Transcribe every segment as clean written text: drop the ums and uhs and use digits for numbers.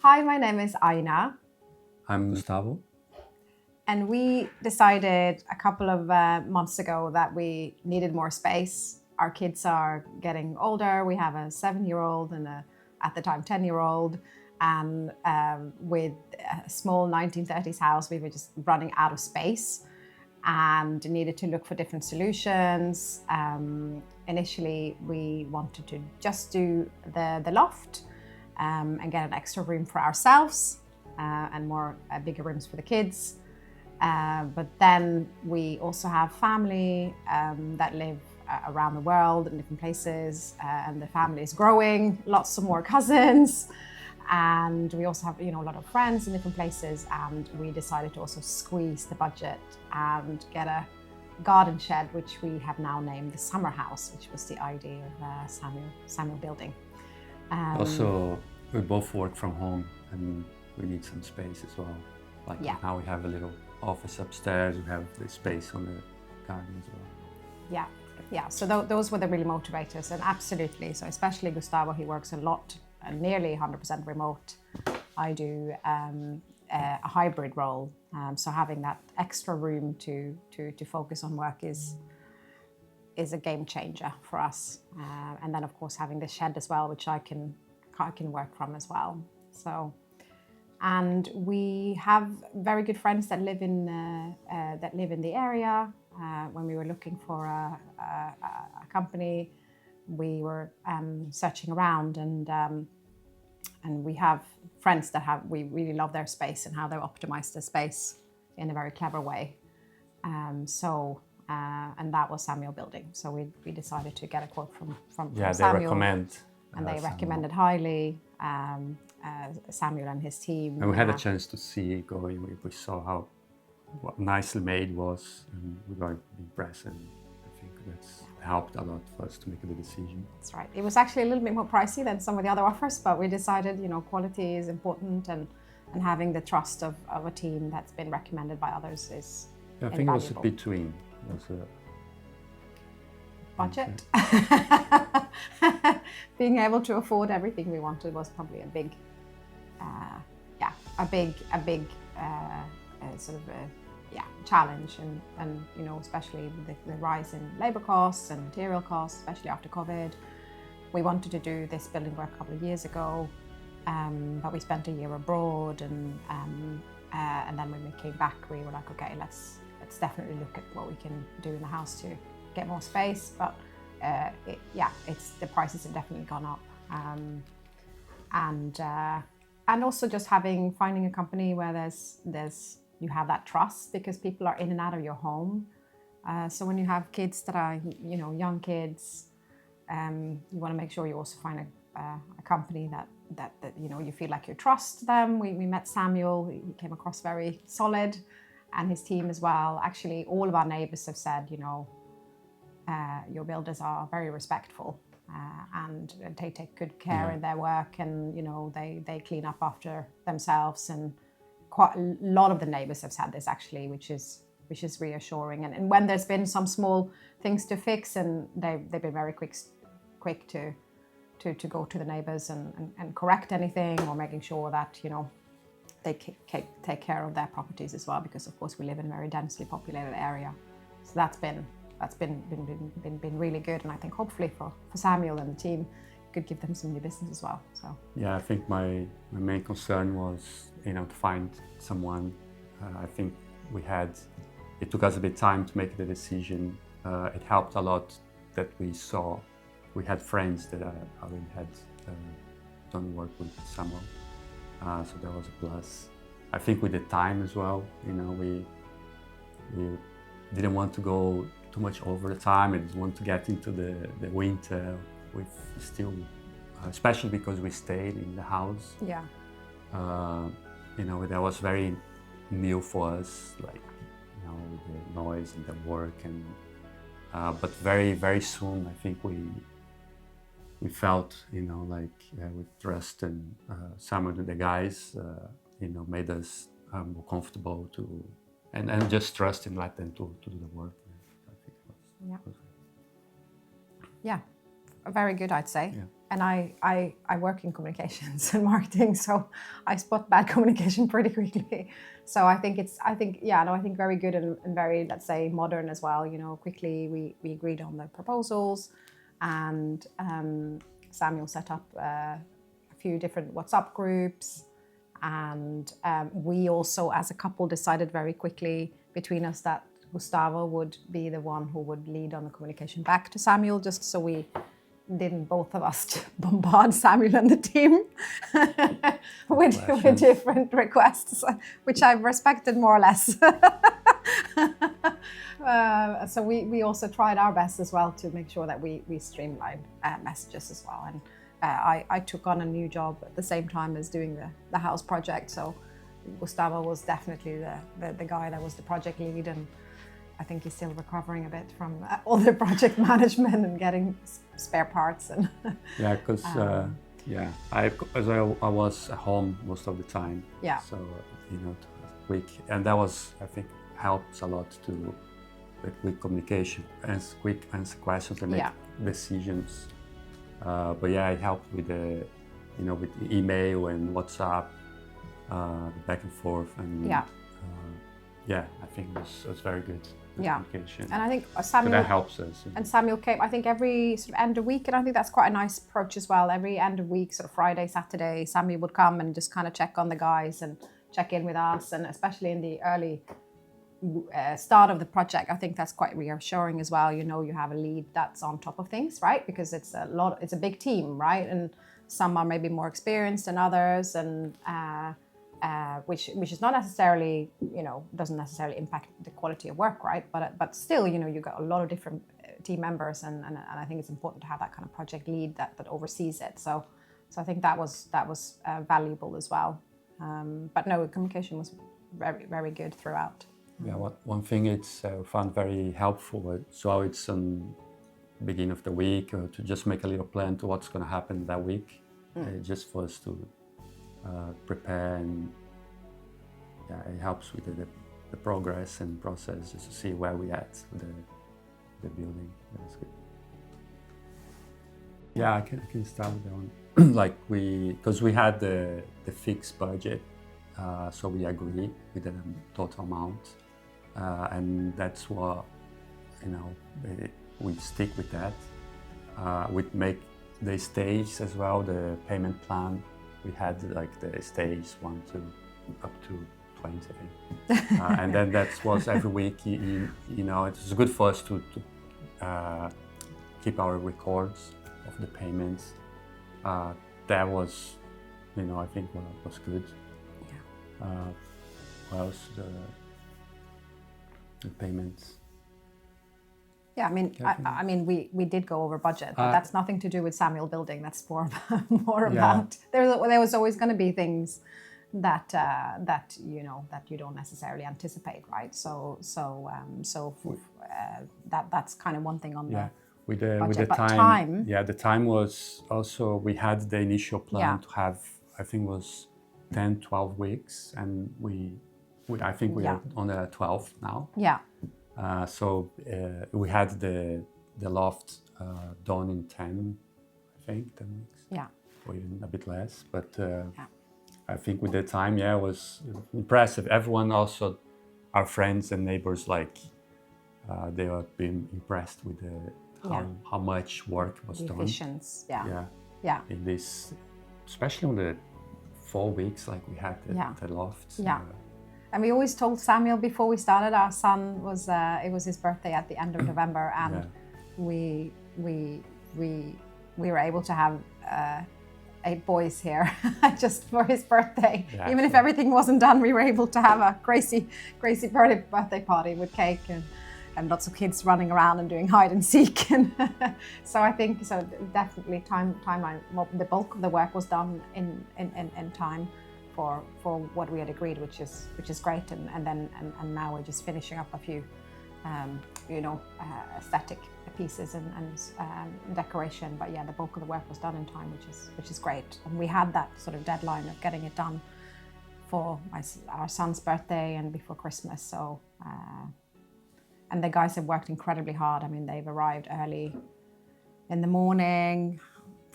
Hi, my name is Aina, I'm Gustavo. and we decided a couple of months ago that we needed more space. Our kids are getting older. We have a 7-year-old and at the time, 10-year-old. And with a small 1930s house, we were just running out of space and needed to look for different solutions. Initially, we wanted to just do the loft and get an extra room for ourselves and bigger rooms for the kids. But then we also have family that live around the world in different places, and the family is growing, lots of more cousins. And we also have, a lot of friends in different places, and we decided to also squeeze the budget and get a garden shed, which we have now named the summer house, which was the idea of Samuel Building. Also, we both work from home and we need some space as well. Like now we have a little office upstairs, we have the space on the garden as well. Yeah. So those were the really motivators, and absolutely. So especially Gustavo, he works a lot, nearly 100% remote. I do a hybrid role, so having that extra room to focus on work is a game changer for us. And then of course having the shed as well, which I can work from as well. So, and we have very good friends that live in the area. When we were looking for a company, we were searching around, and we have friends that we really love their space and how they optimize the space in a very clever way. And that was Samuel Building. So we decided to get a quote from Samuel. They recommend. And they recommended highly Samuel and his team. And we had a chance to see it going. We saw what nicely made was, and we got impressed. And I think that's helped a lot for us to make the decision. That's right. It was actually a little bit more pricey than some of the other offers, but we decided, quality is important, and having the trust of a team that's been recommended by others is I think it was between. It was budget. Being able to afford everything we wanted was probably a big challenge, and especially with the rise in labor costs and material costs, especially after COVID. We wanted to do this building work a couple of years ago, but we spent a year abroad, and then when we came back, we were like, okay, let's definitely look at what we can do in the house to get more space. But the prices have definitely gone up, and also just finding a company where you have that trust, because people are in and out of your home. So when you have kids that are young kids, you want to make sure you also find a company that you feel like you trust them. We met Samuel. He came across very solid, and his team as well. Actually, all of our neighbors have said, your builders are very respectful, and they take good care in their work, and they clean up after themselves. And quite a lot of the neighbors have said this, actually, which is reassuring. And when there's been some small things to fix, and they've been very quick to go to the neighbors and correct anything, or making sure that they take care of their properties as well, because of course we live in a very densely populated area. So that's been really good, and I think hopefully for Samuel and the team, could give them some new business as well. So I think my main concern was to find someone. I think it took us a bit of time to make the decision. It helped a lot that we had friends that already had done work with Samuel, so that was a plus. I think with the time as well, we didn't want to go too much over the time. I didn't want to get into the winter with still, especially because we stayed in the house. That was very new for us, like the noise and the work, and but very, very soon I think we felt with trust, and some of the guys made us more comfortable and just trust and let them to do the work. I think it was very good, I'd say. Yeah. And I work in communications and marketing, so I spot bad communication pretty quickly. So I think very good and very, let's say, modern as well. You know, quickly we agreed on the proposals, and Samuel set up a few different WhatsApp groups, and we also, as a couple, decided very quickly between us that Gustavo would be the one who would lead on the communication back to Samuel, just so we didn't both of us bombard Samuel and the team with different requests, which I respected more or less. So we also tried our best as well to make sure that we streamlined messages as well. And I took on a new job at the same time as doing the house project. So Gustavo was definitely the guy that was the project lead, and I think he's still recovering a bit from all the project management and getting spare parts. And yeah, because I was at home most of the time. Yeah. So quick, and that was, I think, helps a lot to the quick communication and quick answer questions and make decisions. But yeah, it helped with with email and WhatsApp, back and forth, and I think it was very good. Communication. And I think Samuel, so that helps us. And Samuel came, I think, every sort of end of week, and I think that's quite a nice approach as well. Every end of week, sort of Friday, Saturday, Samuel would come and just kind of check on the guys and check in with us, and especially in the early start of the project, I think that's quite reassuring as well. You know, you have a lead that's on top of things, right? Because it's a big team, right? And some are maybe more experienced than others, and which is not necessarily, doesn't necessarily impact the quality of work, right? But still, you've got a lot of different team members, and I think it's important to have that kind of project lead that oversees it. So I think that was valuable as well. But no, communication was very, very good throughout. Yeah, one thing it's found very helpful. So it's beginning of the week to just make a little plan to what's going to happen that week, just for us to prepare, and it helps with the progress and process, just to see where we at with the building. That's good. Yeah, I can start with that one. Because we had the fixed budget, so we agreed with the total amount, and that's what we stick with that. We make the stage as well, the payment plan. We had the stage 1 to up to 20, I think. And then that was every week. It was good for us to keep our records of the payments. That was, I think was good. Yeah. What else? The payments. Yeah, I mean, we did go over budget, but that's nothing to do with Samuel Building. That's more about there was always going to be things that you don't necessarily anticipate, right? That's kind of one thing on the with the budget. time. Yeah, the time was also, we had the initial plan to have, I think it was 10, 12 weeks, and I think we are on the 12th now. Yeah. So we had the loft done in 10, I think, 10 weeks. Yeah. Or even a bit less. But I think with the time, it was impressive. Everyone also, our friends and neighbors, they were being impressed with how much work was done. Efficiency, yeah. In this, especially on the 4 weeks, we had the loft. Yeah. And we always told Samuel before we started, our son it was his birthday at the end of November, and we were able to have 8 boys here just for his birthday. Yeah, even if everything wasn't done, we were able to have a crazy birthday party with cake and lots of kids running around and doing hide and seek. And so I think definitely timeline. Well, the bulk of the work was done in time for what we had agreed, which is great. And now we're just finishing up a few aesthetic pieces and decoration. But the bulk of the work was done in time, which is great. And we had that sort of deadline of getting it done for our son's birthday and before Christmas. So and the guys have worked incredibly hard. I mean, they've arrived early in the morning,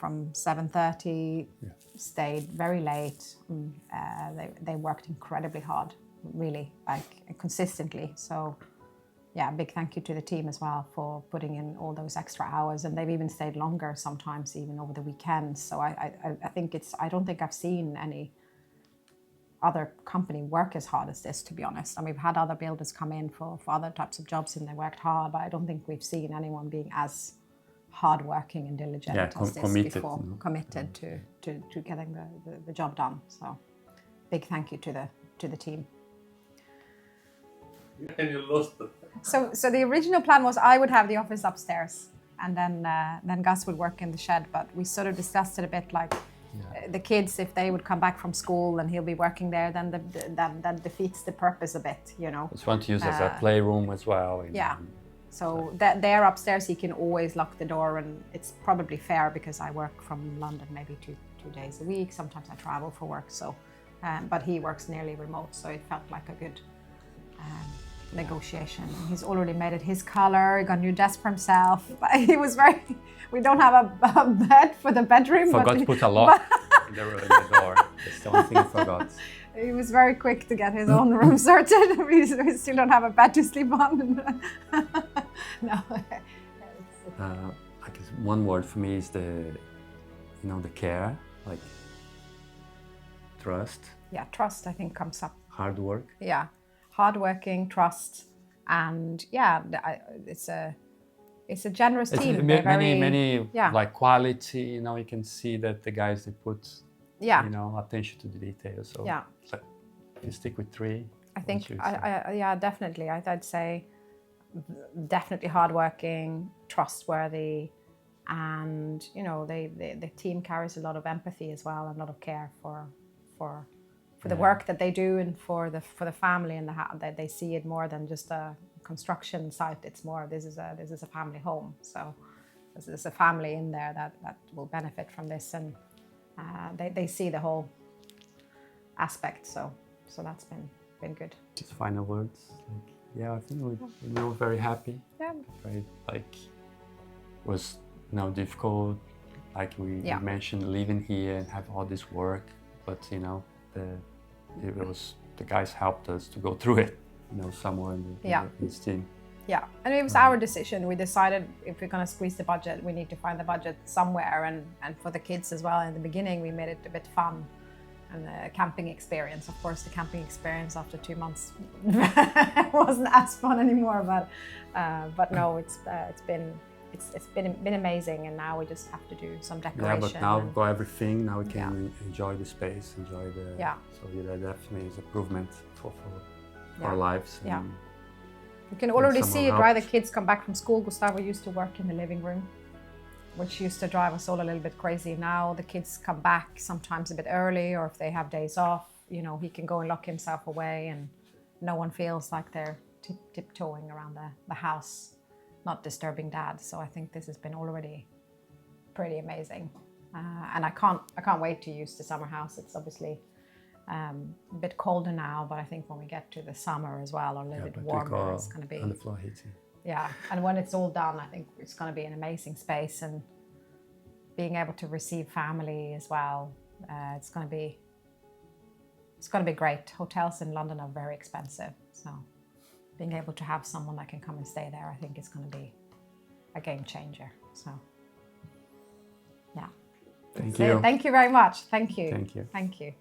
from 7:30, stayed very late. They worked incredibly hard, really, like consistently. So yeah, big thank you to the team as well for putting in all those extra hours, and they've even stayed longer sometimes, even over the weekends. So I think I don't think I've seen any other company work as hard as this, to be honest. And we've had other builders come in for other types of jobs and they worked hard, but I don't think we've seen anyone being as hardworking and diligent as this committed, before, committed to getting the job done. So big thank you to the team. And you lost it. So the original plan was I would have the office upstairs, and then Gus would work in the shed. But we sort of discussed it a bit, like the kids, if they would come back from school and he'll be working there, then that defeats the purpose a bit, you know. Just want to use as a playroom as well. So there upstairs he can always lock the door, and it's probably fair because I work from London maybe two days a week. Sometimes I travel for work, so but he works nearly remote, so it felt like a good negotiation. He's already made it his color. He got a new desk for himself. He was very. We don't have a bed for the bedroom. Forgot to put a lock in the door. That's the only thing I forgot. He was very quick to get his own room sorted. We still don't have a bed to sleep on. No. I guess one word for me is the care, like trust. Yeah, trust I think comes up. Hard work. Yeah, hardworking, trust, and yeah, it's a generous team. Many like quality. You can see that the guys they put. Yeah. Attention to the details. So yeah. If you stick with three. I think, yeah, definitely. I'd say definitely hardworking, trustworthy, and the team carries a lot of empathy as well, and a lot of care for the work that they do, and for the family, and that they see it more than just a construction site. It's more this is a family home. So there's a family in there that will benefit from this, and they see the whole aspect. So that's been good. Just final words. I think we were very happy. Yeah. Right. Was difficult. Like we mentioned, living here and have all this work, but the guys helped us to go through it. Somewhere in this team. Yeah, and it was our decision. We decided if we're going to squeeze the budget, we need to find the budget somewhere. And for the kids as well, in the beginning, we made it a bit fun. And the camping experience, of course, the camping experience after 2 months wasn't as fun anymore. But no, it's been amazing. And now we just have to do some decoration. Yeah, but now we've got everything. Now we can enjoy the space, enjoy the. Yeah. So that definitely is improvement for our lives. Yeah. You can already see it, right? The kids come back from school. Gustavo used to work in the living room, which used to drive us all a little bit crazy. Now the kids come back sometimes a bit early, or if they have days off, he can go and lock himself away, and no one feels like they're tiptoeing around the house, not disturbing Dad. So I think this has been already pretty amazing, and I can't wait to use the summer house. It's obviously a bit colder now, but I think when we get to the summer as well, or a little bit warmer, it's going to be on the floor heating. Yeah, and when it's all done, I think it's going to be an amazing space, and being able to receive family as well. It's going to be great. Hotels in London are very expensive, so being able to have someone that can come and stay there, I think is going to be a game changer. So, yeah. Thank you. Thank you very much. Thank you. Thank you. Thank you.